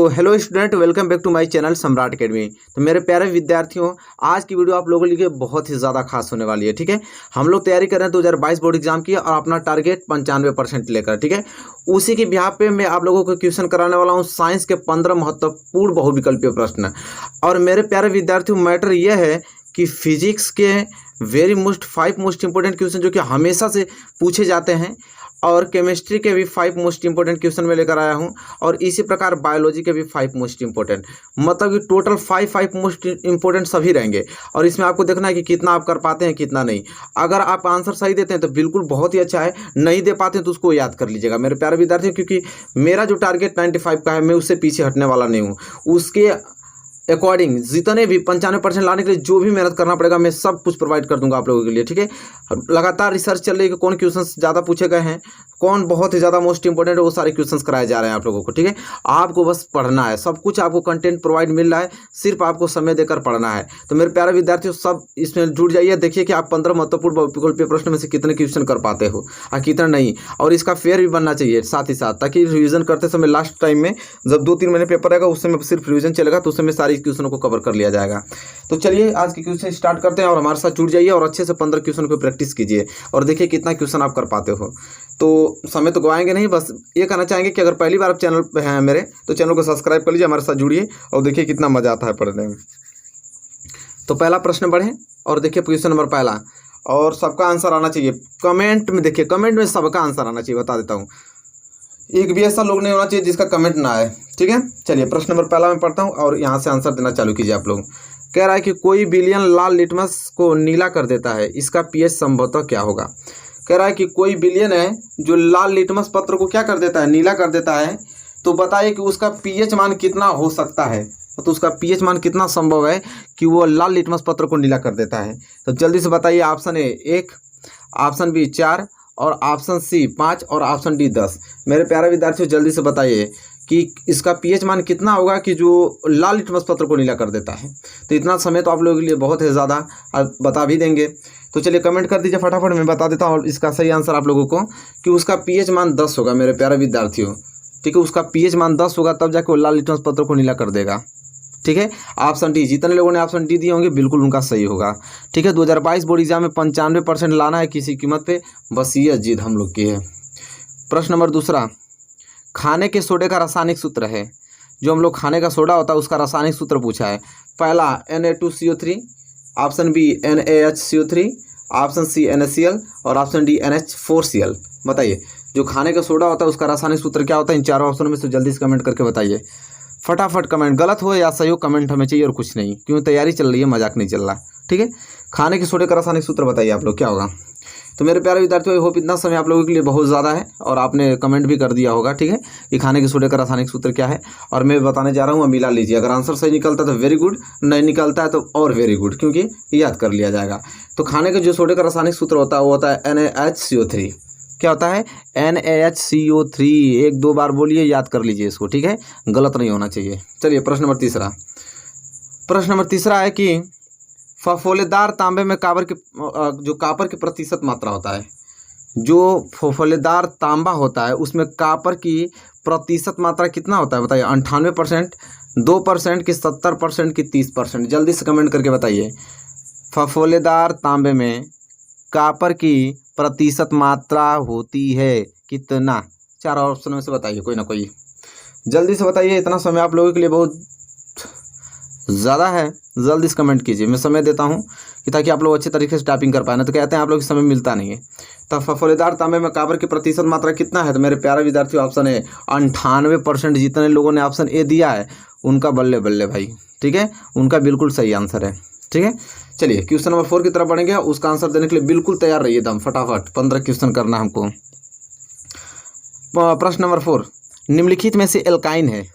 तो hello student, welcome back to my channel Samrat academy. तो मेरे प्यारे विद्यार्थियों, आज की वीडियो आप लोगों के लिए बहुत ही ज़्यादा खास होने वाली है। ठीक है, हम लोग तैयारी कर रहे हैं 2022 बोर्ड एग्जाम की और अपना टारगेट 95% लेकर। ठीक है, उसी के बिहाफ पे मैं आप लोगों को क्वेश्चन कराने वाला हूँ साइंस के 15 महत्वपूर्ण बहुविकल्पीय प्रश्न। और मेरे प्यारे विद्यार्थियों, मैटर यह है कि फिजिक्स के फाइव मोस्ट इंपॉर्टेंट क्वेश्चन जो कि हमेशा से पूछे जाते हैं, और केमिस्ट्री के भी 5 मोस्ट इंपॉर्टेंट क्वेश्चन में लेकर आया हूं, और इसी प्रकार बायोलॉजी के भी 5 मोस्ट इंपॉर्टेंट, मतलब कि टोटल 5 मोस्ट इंपॉर्टेंट सभी रहेंगे। और इसमें आपको देखना है कि कितना आप कर पाते हैं, कितना नहीं। अगर आप आंसर सही देते हैं तो बिल्कुल बहुत ही अच्छा है, नहीं दे पाते हैं तो उसको याद कर लीजिएगा मेरे प्यारे विद्यार्थियों, क्योंकि मेरा जो टारगेट 95 का है, मैं उससे पीछे हटने वाला नहीं हूँ। उसके अकॉर्डिंग जितने भी 95% लाने के लिए जो भी मेहनत करना पड़ेगा, मैं सब कुछ प्रोवाइड कर दूंगा आप लोगों के लिए। ठीक है, लगातार रिसर्च चल रही है कि कौन क्वेश्चंस ज़्यादा पूछे गए हैं, कौन बहुत ही ज़्यादा मोस्ट इंपॉर्टेंट है, वो सारे क्वेश्चंस कराए जा रहे हैं आप लोगों को। ठीक है, आपको बस पढ़ना है, सब कुछ आपको कंटेंट प्रोवाइड मिल रहा है, सिर्फ आपको समय देकर पढ़ना है। तो मेरे प्यारे विद्यार्थियों, सब इसमें जुड़ जाइए, देखिए कि आप 15 महत्वपूर्ण बहुविकल्पीय प्रश्न में से कितने क्वेश्चन कर पाते हो और कितना नहीं। और इसका फेयर भी बनना चाहिए साथ ही साथ, ताकि रिविजन करते समय लास्ट टाइम में जब 2-3 महीने पेपर आएगा, उस समय सिर्फ रिविजन चलेगा, तो उस समय सारी क्वेश्चनों को कवर कर लिया जाएगा। तो चलिए आज के क्वेश्चन स्टार्ट करते हैं, और हमारे साथ जुड़ जाइए और अच्छे से 15 क्वेश्चन को प्रैक्टिस कीजिए और देखिए कितना क्वेश्चन आप कर पाते हो। तो समय तो गवाएंगे नहीं, बस ये कहना चाहेंगे कि अगर पहली बार आप चैनल पे हैं मेरे, तो चैनल को सब्सक्राइब कर लीजिए, हमारे साथ जुड़िए और देखिए कितना मजा आता है पढ़ने में। तो पहला प्रश्न बढ़े और देखिए क्वेश्चन नंबर पहला, और सबका आंसर आना चाहिए कमेंट में। देखिए कमेंट में सबका आंसर आना चाहिए, बता देता हूँ, एक भी ऐसा लोग नहीं होना चाहिए जिसका कमेंट ना आए। ठीक है, चलिए प्रश्न नंबर पहला मैं पढ़ता हूँ और यहाँ से आंसर देना चालू कीजिए आप लोग। कह रहा है कि कोई विलयन लाल लिटमस को नीला कर देता है, इसका पीएच संभवतः क्या होगा। कह रहा है कि कोई विलयन है जो लाल लिटमस पत्र को क्या कर देता है, नीला कर देता है, तो बताइए कि उसका पीएच मान कितना हो सकता है। तो उसका पीएच मान कितना संभव है कि वो लाल लिटमस पत्र को नीला कर देता है। तो जल्दी से बताइए। ऑप्शन ए 1, ऑप्शन बी 4, और ऑप्शन सी 5, और ऑप्शन डी 10। मेरे प्यारे विद्यार्थियों, जल्दी से बताइए कि इसका पीएच मान कितना होगा कि जो लाल लिटमस पत्र को नीला कर देता है। तो इतना समय तो आप लोगों के लिए बहुत है ज़्यादा, आप बता भी देंगे। तो चलिए कमेंट कर दीजिए फटाफट, मैं बता देता हूँ इसका सही आंसर आप लोगों को, कि उसका पीएच मान 10 होगा मेरे प्यारे विद्यार्थियों। ठीक है, उसका पीएच मान 10 होगा, तब जाके वो लाल लिटमस पत्र को नीला कर देगा। ठीक है, ऑप्शन डी, जितने लोगों ने ऑप्शन डी दिए होंगे बिल्कुल उनका सही होगा। ठीक है, 2022 बोर्ड एग्जाम में 95% लाना है किसी कीमत पे, बस ये जिद हम लोग की है। प्रश्न नंबर दूसरा, खाने के सोडे का रासायनिक सूत्र है। जो हम लोग खाने का सोडा होता है उसका रासायनिक सूत्र पूछा है। पहला Na2CO3, option B NaHCO3, option C NaCl, और ऑप्शन डी NH4Cl। बताइए जो खाने का सोडा होता है उसका रासायनिक सूत्र क्या होता है इन चारों ऑप्शनों में से, जल्दी से कमेंट करके बताइए फटाफट। कमेंट गलत हो या सही हो कमेंट हमें चाहिए, और कुछ नहीं, क्यों तैयारी चल रही है, मजाक नहीं चल रहा। ठीक है, खाने के सोडे का रासायनिक सूत्र बताइए आप लोग क्या होगा। तो मेरे प्यारे विद्यार्थियों, होप इतना समय आप लोगों के लिए बहुत ज़्यादा है और आपने कमेंट भी कर दिया होगा। ठीक है, कि खाने के सोडे का रासायनिक सूत्र क्या है, और मैं बताने जा रहा हूँ, मिला लीजिए। अगर आंसर सही निकलता है तो वेरी गुड, नहीं निकलता है तो और वेरी गुड, क्योंकि याद कर लिया जाएगा। तो खाने के जो सोडे का रासायनिक सूत्र होता है वो होता है NaHCO3। क्या होता है, NaHCO3। 1-2 बार बोलिए, याद कर लीजिए इसको। ठीक है, गलत नहीं होना चाहिए। चलिए प्रश्न नंबर तीसरा। प्रश्न नंबर तीसरा है कि फफोलेदार तांबे में जो कापर की प्रतिशत मात्रा होता है, जो फफोलेदार तांबा होता है उसमें कापर की प्रतिशत मात्रा कितना होता है, बताइए। 98%, 2% की 70% की 30%। जल्दी से कमेंट करके बताइए फफोलेदार तांबे में कापर की प्रतिशत मात्रा होती है कितना। 4 ऑप्शन में से बताइए कोई ना कोई, जल्दी से बताइए। इतना समय आप लोगों के लिए बहुत ज़्यादा है, जल्दी से कमेंट कीजिए, मैं समय देता हूं कि ताकि आप लोग अच्छे तरीके से टाइपिंग कर पाए। ना तो कहते हैं आप लोग को समय मिलता नहीं है। तो फफोलेदार तांबे में कापर की प्रतिशत मात्रा कितना है, तो मेरे प्यारे विद्यार्थियों ऑप्शन है 98%। जितने लोगों ने ऑप्शन ए दिया है उनका बल्ले बल्ले भाई। ठीक है, उनका बिल्कुल सही आंसर है। ठीक है, चलिए क्वेश्चन नंबर 4 की तरफ बढ़ेंगे, उसका आंसर देने के लिए बिल्कुल तैयार रहिए एकदम फटाफट। 15 क्वेश्चन करना हमको। प्रश्न नंबर 4, निम्नलिखित में एल्काइन है।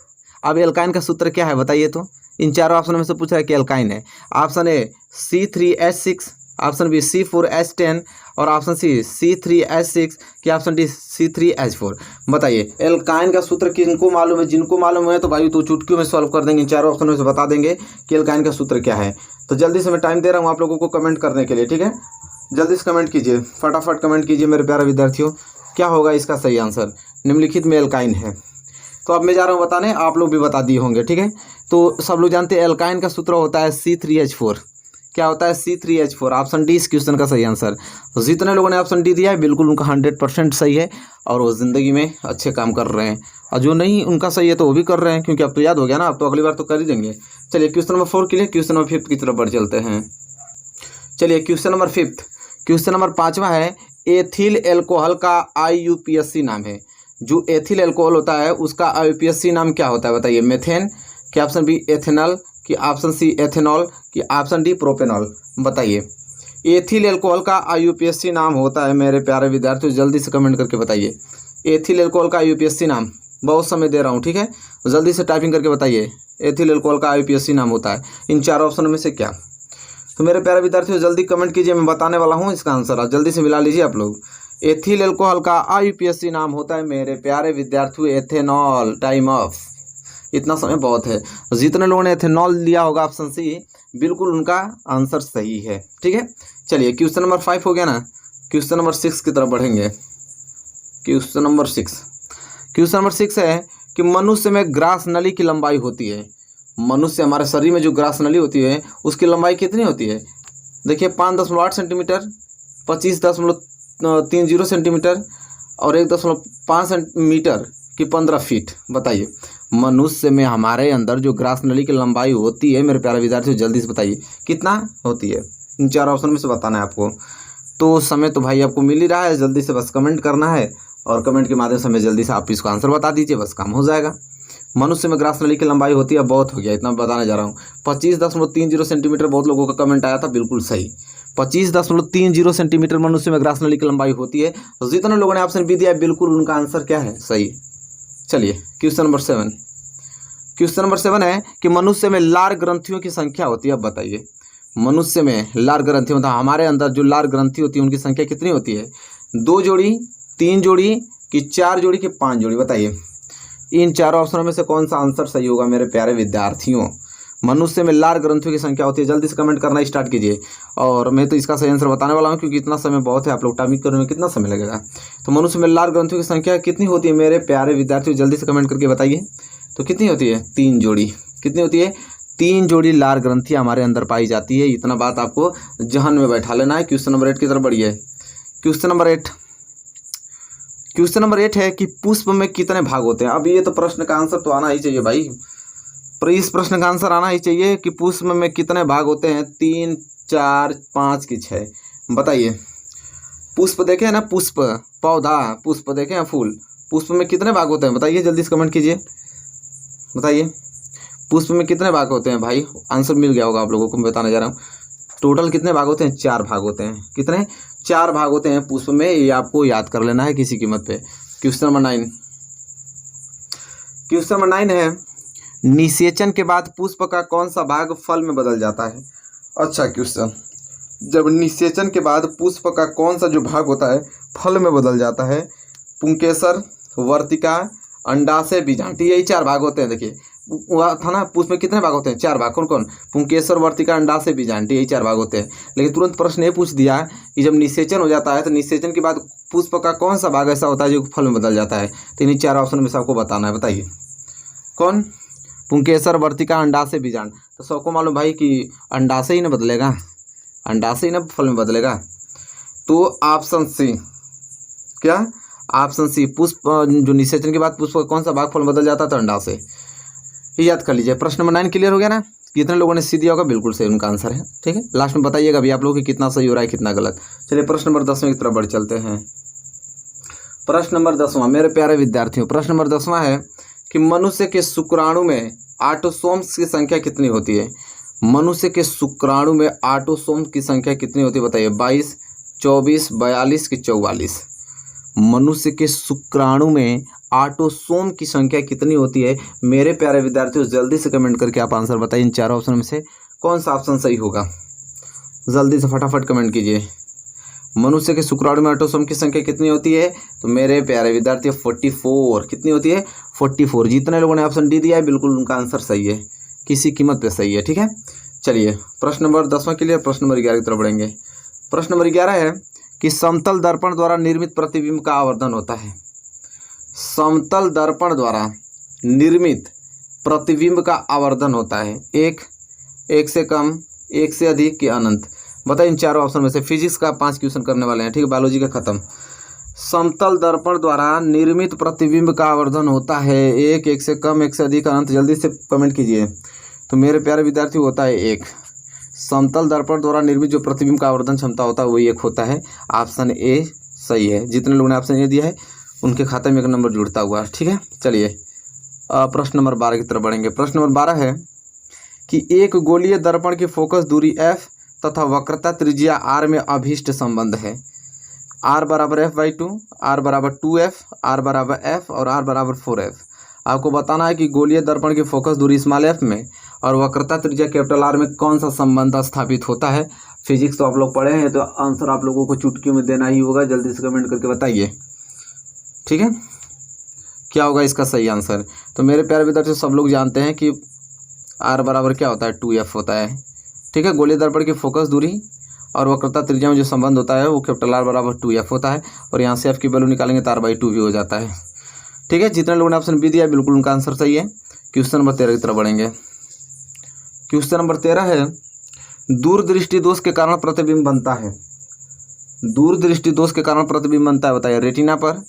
अब एल्काइन का सूत्र क्या है बताइए। तो इन चारों ऑप्शन में से पूछा है कि एल्काइन है। Option A C3H6, option B C4H10, और ऑप्शन सी C3H6, कि ऑप्शन डी C3H4। बताइए एल्काइन का सूत्र किनको मालूम है, जिनको मालूम है तो भाई तो चुटकियों में सॉल्व कर देंगे, इन चारों ऑप्शन में से बता देंगे कि एल्काइन का सूत्र क्या है। तो जल्दी से मैं टाइम दे रहा हूँ आप लोगों को कमेंट करने के लिए। ठीक है, जल्दी से कमेंट कीजिए, फटाफट कमेंट कीजिए मेरे प्यारे विद्यार्थियों, क्या होगा इसका सही आंसर। निम्नलिखित में एल्काइन है। तो अब मैं जा रहा हूँ बताने, आप लोग भी बता दिए होंगे, ठीक है। तो सब लोग जानते हैं एल्काइन का सूत्र होता है C3H4। क्या होता है? C3H4। ऑप्शन डी इस क्वेश्चन का सही आंसर। जितने लोगों ने ऑप्शन डी दिया है बिल्कुल उनका 100% सही है और वो ज़िंदगी में अच्छे काम कर रहे हैं, और जो नहीं उनका सही है तो वो भी कर रहे हैं, क्योंकि अब तो याद हो गया ना, अब तो अगली बार तो कर ही देंगे। चलिए क्वेश्चन नंबर 4 के लिए क्वेश्चन नंबर 5 की तरफ बढ़ चलते हैं। चलिए क्वेश्चन नंबर 5, क्वेश्चन नंबर 5वां है, एथिल एल्कोहल का IUPAC नाम है। जो एथिल एल्कोहल होता है उसका IUPAC नाम क्या होता है बताइए? मेथेन, कि ऑप्शन बी एथेनॉल, कि ऑप्शन सी एथेनॉल, कि ऑप्शन डी प्रोपेनॉल? बताइए। एथिल एल्कोहल का IUPAC नाम होता है मेरे प्यारे विद्यार्थियों, जल्दी से कमेंट करके बताइए। एथिल एल्कोहल का IUPAC नाम, बहुत समय दे रहा हूँ, ठीक है, जल्दी से टाइपिंग करके बताइए। एथिल एल्कोहल का IUPAC नाम होता है इन चारों ऑप्शन में से क्या? तो मेरे प्यारे विद्यार्थियों जल्दी कमेंट कीजिए, मैं बताने वाला हूँ इसका आंसर, आप जल्दी से मिला लीजिए आप लोग। एथिल एल्कोहल का IUPAC नाम होता है मेरे प्यारे विद्यार्थियों एथेनॉल। Time of. इतना समय बहुत है। जितने लोगों ने एथेनॉल लिया होगा ऑप्शन सी, बिल्कुल उनका आंसर सही है, ठीक है। चलिए क्वेश्चन नंबर 5 हो गया ना, क्वेश्चन नंबर 6 की तरफ बढ़ेंगे। क्वेश्चन नंबर 6, क्वेश्चन नंबर 6 है कि मनुष्य में ग्रास नली की लंबाई होती है। मनुष्य, हमारे शरीर में जो ग्रास नली होती है उसकी लंबाई कितनी होती है? देखिए 5.8 सेंटीमीटर, 25.30 सेंटीमीटर और 1.5 मीटर की 15 फीट। बताइए मनुष्य में हमारे अंदर जो ग्रास नली की लंबाई होती है मेरे प्यारे विद्यार्थियों जल्दी से बताइए कितना होती है? इन चार ऑप्शन में से बताना है आपको। तो समय तो भाई आपको मिल ही रहा है, जल्दी से बस कमेंट करना है और कमेंट के माध्यम से हमें जल्दी से आप इसको आंसर बता दीजिए, बस काम हो जाएगा। मनुष्य में ग्रास नली की लंबाई होती है, बहुत हो गया, इतना बताने जा रहा हूँ। 25.30 सेंटीमीटर बहुत लोगों का कमेंट आया था, बिल्कुल सही। 25.30 सेंटीमीटर मनुष्य में ग्रास नली की लंबाई होती है। तो जितने लोगों ने ऑप्शन बी दिया है बिल्कुल उनका आंसर क्या है? सही। चलिए क्वेश्चन नंबर 7, क्वेश्चन नंबर 7 है कि मनुष्य में लार ग्रंथियों की संख्या होती है। अब बताइए मनुष्य में लार ग्रंथि मतलब हमारे अंदर जो लार ग्रंथि होती है उनकी संख्या कितनी होती है? 2 जोड़ी, 3 जोड़ी, कि 4 जोड़ी, कि 5 जोड़ी? बताइए इन चारों ऑप्शनों में से कौन सा आंसर सही होगा मेरे प्यारे विद्यार्थियों? मनुष्य में लार ग्रंथियों की संख्या होती है, जल्दी से कमेंट करना स्टार्ट कीजिए। और मैं तो इसका सही आंसर बताने वाला हूँ क्योंकि इतना समय बहुत है, आप लोग टाइपिंग करने में कितना समय लगेगा। तो मनुष्य में लार ग्रंथियों की संख्या कितनी होती है मेरे प्यारे विद्यार्थियों? जल्दी से कमेंट करके बताइए। तो कितनी होती है? 3 जोड़ी। कितनी होती है? 3 जोड़ी लार ग्रंथियाँ हमारे अंदर पाई जाती है। इतना बात आपको जहन में बैठा लेना है। क्वेश्चन नंबर 8 की तरफ बढ़िए। क्वेश्चन नंबर 8, क्वेश्चन नंबर 8 है कि पुष्प में कितने भाग होते हैं? अब ये तो प्रश्न का आंसर तो आना ही चाहिए भाई, पर इस प्रश्न का आंसर आना ही चाहिए कि पुष्प में कितने भाग होते हैं? 3, 4, 5 कि 6? बताइए। पुष्प देखे हैं ना, पुष्प पौधा, पुष्प देखे हैं फूल, पुष्प में कितने भाग होते हैं? बताइए जल्दी से कमेंट कीजिए, बताइए पुष्प में कितने भाग होते हैं? भाई आंसर मिल गया होगा आप लोगों को, मैं बताने जा रहा हूँ। टोटल कितने भाग होते हैं? 4 भाग होते हैं। कितने? 4 भाग होते हैं पुष्प में, ये आपको याद कर लेना है किसी कीमत पे। क्वेश्चन नंबर 9, क्वेश्चन नंबर 9 है निषेचन के बाद पुष्प का कौन सा भाग फल में बदल जाता है? अच्छा क्वेश्चन, जब निषेचन के बाद पुष्प का कौन सा जो भाग होता है फल में बदल जाता है? पुंकेसर, वर्तिका, अंडाशय, बीजांडी, यही 4 भाग होते हैं। देखिए वह था ना, पुष्प में कितने भाग होते हैं? 4 भाग। कौन कौन? पुंकेसर, वर्तिका, अंडाशय, बीजांडी, यही 4 भाग होते हैं। लेकिन तुरंत प्रश्न ये पूछ दिया कि जब निषेचन हो जाता है तो निषेचन के बाद पुष्प का कौन सा भाग ऐसा होता है जो फल में बदल जाता है? तो इन्हीं 4 ऑप्शन में से आपको बताना है। बताइए कौन? पुंकेसर, वर्तिका, अंडाशय, बीजांड। तो सबको मालूम भाई कि अंडाशय ही ना बदलेगा, अंडाशय ही ना फल में बदलेगा। तो ऑप्शन सी, क्या? ऑप्शन सी, पुष्प जो निषेचन के बाद पुष्प का कौन सा भाग फल में बदल जाता है? तो अंडाशय। ये याद कर लीजिए। प्रश्न नंबर 9 क्लियर हो गया ना? कितने लोगों ने सी दिया होगा? बिल्कुल सही उनका आंसर है, ठीक है। लास्ट में बताइएगा अभी आप लोगों की कितना सही हो रहा है कितना गलत। चलिए प्रश्न नंबर 10 की तरफ बढ़ चलते हैं। प्रश्न नंबर 10वां मेरे प्यारे विद्यार्थियों, प्रश्न नंबर 10वां है कि मनुष्य के शुक्राणु में ऑटोसोम्स की संख्या कितनी होती है? मनुष्य के शुक्राणु में ऑटोसोम्स की संख्या कितनी होती है? बताइए 22, 24, 42 कि 44? मनुष्य के शुक्राणु में ऑटोसोम की संख्या कितनी होती है मेरे प्यारे विद्यार्थियों? जल्दी से कमेंट करके आप आंसर बताइए। इन 4 ऑप्शन में से कौन सा ऑप्शन सही होगा? जल्दी से फटाफट कमेंट कीजिए। मनुष्य के शुक्राणु में ऑटोसोम की संख्या कितनी होती है? तो मेरे प्यारे विद्यार्थियों 44। कितनी होती है? 44। जितने लोगों ने ऑप्शन डी दिया है बिल्कुल उनका आंसर सही है, किसी कीमत पे सही है, ठीक है। चलिए प्रश्न नंबर 10वां के लिए प्रश्न नंबर 11 की तरफ बढ़ेंगे। प्रश्न नंबर 11 है कि समतल दर्पण द्वारा निर्मित प्रतिबिंब का आवर्धन होता है। समतल दर्पण द्वारा निर्मित प्रतिबिंब का आवर्धन होता है? एक, एक से कम, एक से अधिक कि अनंत? बताइए इन चारों ऑप्शन में से। फिजिक्स का 5 क्वेश्चन करने वाले हैं, ठीक है, बायोलॉजी का खत्म। समतल दर्पण द्वारा निर्मित प्रतिबिंब का आवर्धन होता है एक, एक से कम, एक से अधिक, अनंत? जल्दी से कमेंट कीजिए। तो मेरे प्यारे विद्यार्थी होता है एक। समतल दर्पण द्वारा निर्मित जो प्रतिबिंब का आवर्धन क्षमता होता है वही एक होता है। ऑप्शन ए सही है। जितने लोगों ने ऑप्शन ए दिया है उनके खाते में 1 नंबर जुड़ता हुआ, ठीक है। चलिए प्रश्न नंबर 12 की तरफ बढ़ेंगे। प्रश्न नंबर 12 है कि एक गोलीय दर्पण की फोकस दूरी f तथा वक्रता त्रिज्या r में अभीष्ट संबंध है। r बराबर f/2, r बराबर 2f, r बराबर f और r बराबर 4f। आपको बताना है कि गोलीय दर्पण की फोकस दूरी स्मॉल f में और वक्रता त्रिज्या कैपिटल R में कौन सा संबंध स्थापित होता है। फिजिक्स तो आप लोग पढ़े हैं तो आंसर आप लोगों को चुटकी में देना ही होगा। जल्दी से कमेंट करके बताइए, ठीक है, क्या होगा इसका सही आंसर। तो मेरे प्यारे विद्यार्थी सब लोग जानते हैं कि R बराबर क्या होता है, 2f होता है, ठीक है। गोलीय दर्पण की फोकस दूरी और वक्रता त्रिज्या में जो संबंध होता है वो कैपिटल R बराबर 2f होता है। और यहाँ से f की वैल्यू निकालेंगे तो r/2 भी हो जाता है, ठीक है। जितने लोगों ने ऑप्शन बी दिया बिल्कुल उनका आंसर सही है। क्वेश्चन नंबर 13 की तरफ बढ़ेंगे। क्वेश्चन नंबर 13 है दूरदृष्टि दोष के कारण प्रतिबिंब बनता है। दूरदृष्टि दोष के कारण प्रतिबिंब बनता है, बताइए। रेटिना पर,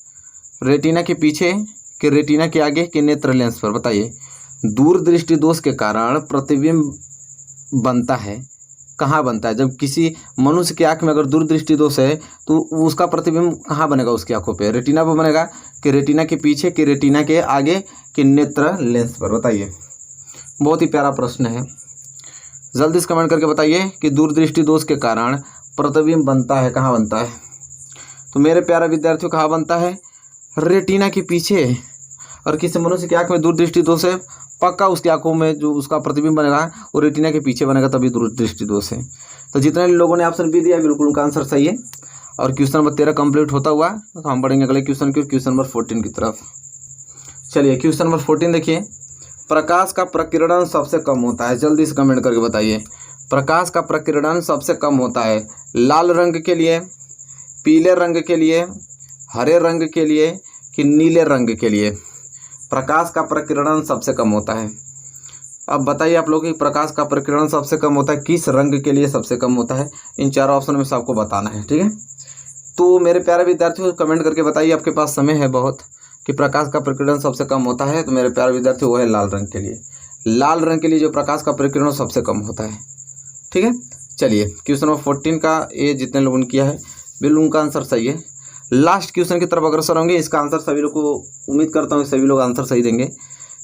रेटिना के पीछे कि रेटिना के आगे कि नेत्र लेंस पर? बताइए। दूरदृष्टि दोष के कारण प्रतिबिंब बनता है, कहाँ बनता है? जब किसी मनुष्य की आंख में अगर दूरदृष्टि दोष है तो उसका प्रतिबिंब कहाँ बनेगा? उसकी आंखों पे रेटिना पर बनेगा कि रेटिना के पीछे कि रेटिना के आगे कि नेत्र लेंस पर? बताइए। बहुत ही प्यारा प्रश्न है, जल्दी से कमेंट करके बताइए कि दूरदृष्टि दोष के कारण प्रतिबिंब बनता है, कहाँ बनता है? तो मेरे प्यारे विद्यार्थियों कहाँ बनता है? रेटिना के पीछे। और किसी मनुष्य की आंख में दूरदृष्टि दोष है, पक्का उसकी आंखों में जो उसका प्रतिबिंब बनेगा वो रेटिना के पीछे बनेगा, तभी दूरदृष्टि दोष है। तो जितने लोगों ने ऑप्शन बी दिया बिल्कुल उनका आंसर सही है। और क्वेश्चन नंबर 13 कंप्लीट होता हुआ तो हम बढ़ेंगे अगले क्वेश्चन की, क्वेश्चन नंबर 14 की तरफ। चलिए क्वेश्चन नंबर 14 देखिए। प्रकाश का प्रकीर्णन सबसे कम होता है, जल्दी से कमेंट करके बताइए। प्रकाश का प्रकीर्णन सबसे कम होता है लाल रंग के लिए, पीले रंग के लिए, हरे रंग के लिए कि नीले रंग के लिए? प्रकाश का प्रकीर्णन सबसे कम होता है। अब बताइए आप लोग कि प्रकाश का प्रकीर्णन सबसे कम होता है किस रंग के लिए सबसे कम होता है? इन चारों ऑप्शन में से आपको बताना है, ठीक है। तो मेरे प्यारे विद्यार्थियों कमेंट करके बताइए, आपके पास समय है बहुत, कि प्रकाश का प्रकीर्णन सबसे कम होता है। तो मेरे प्यारे विद्यार्थियों वो है लाल रंग के लिए। लाल रंग के लिए जो प्रकाश का प्रकीर्णन सबसे कम होता है, ठीक है। चलिए क्वेश्चन नंबर 14 का ये जितने लोगों ने किया है बिल्कुल उनका आंसर सही है। लास्ट क्वेश्चन की तरफ अग्रसर होंगे। इसका आंसर सभी लोग को उम्मीद करता हूँ सभी लोग आंसर सही देंगे।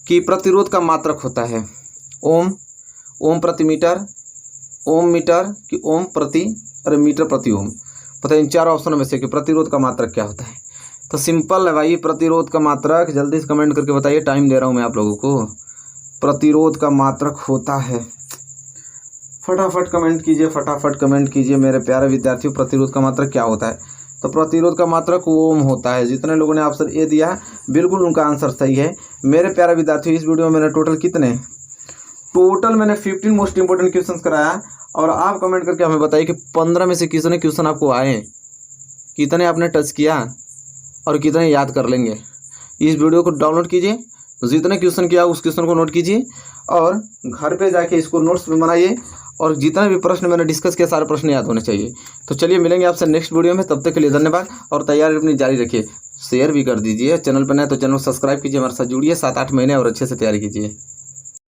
कि प्रतिरोध का मात्रक होता है ओम, ओम प्रति मीटर, ओम मीटर कि ओम प्रति अरे मीटर प्रति ओम? पता है इन चारों ऑप्शनों में से कि प्रतिरोध का मात्रक क्या होता है? तो सिंपल है भाई, प्रतिरोध का मात्रक, जल्दी से कमेंट करके बताइए, टाइम दे रहा हूँ मैं आप लोगों को। प्रतिरोध का मात्रक होता है, फटाफट कमेंट कीजिए, फटाफट कमेंट कीजिए मेरे प्यारे विद्यार्थियों, प्रतिरोध का मात्रक क्या होता है? तो प्रतिरोध का मात्रक ओम होता है। जितने लोगों ने ऑप्शन ए दिया है बिल्कुल उनका आंसर सही है। मेरे प्यारे विद्यार्थियों इस वीडियो में मैंने टोटल मैंने 15 मोस्ट इंपोर्टेंट क्वेश्चंस कराया। और आप कमेंट करके हमें बताइए कि 15 में से कितने क्वेश्चन आपको आए, कितने आपने टच किया और कितने याद कर लेंगे। इस वीडियो को डाउनलोड कीजिए, जितने क्वेश्चन किया उस क्वेश्चन को नोट कीजिए और घर पे जाके इसको नोट्स में बनाइए। और जितना भी प्रश्न मैंने डिस्कस किया सारे प्रश्न याद होने चाहिए। तो चलिए मिलेंगे आपसे नेक्स्ट वीडियो में, तब तक के लिए धन्यवाद। और तैयारी अपनी जारी रखिए, शेयर भी कर दीजिए। चैनल पर नए तो चैनल को सब्सक्राइब कीजिए, हमारे साथ जुड़िए, 7-8 महीने और अच्छे से तैयारी कीजिए।